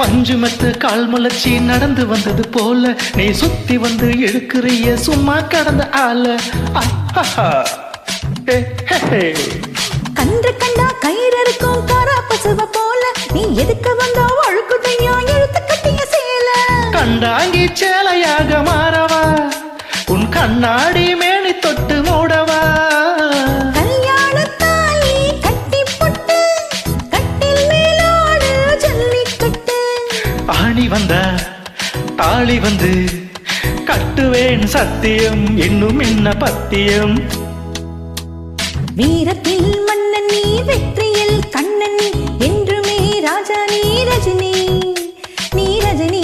பஞ்சு மெத்த கால் முளைச்சி நடந்து வந்தது போல நீ சுத்தி வந்து இழுக்கிறிய சும்மா கடந்த ஆள. கன்று கண்டா கயிறு இருக்கும் காரா பசுவ போல நீ எதுக்கு வந்தா அழுக்குதையா எழுத்து கட்டிய சேல. கண்டாங்கி சேலையாக மாறவா உன் கண்ணாடி மேனி தொட்டு மூடவா. கல்யாண தாலி கட்டி போட்டு கட்டில் மேலோடு ஜல்லிக்கட்டு. ஆணி வந்தா தாலி வந்து கட்டுவேன் சத்தியம் இன்னும் என்ன பத்தியம். வீரத்தில் மன்னன் நீ வெற்றியில் கண்ணன் நீ என்றுமே ராஜா நீ ரஜினி நீ ரஜினி.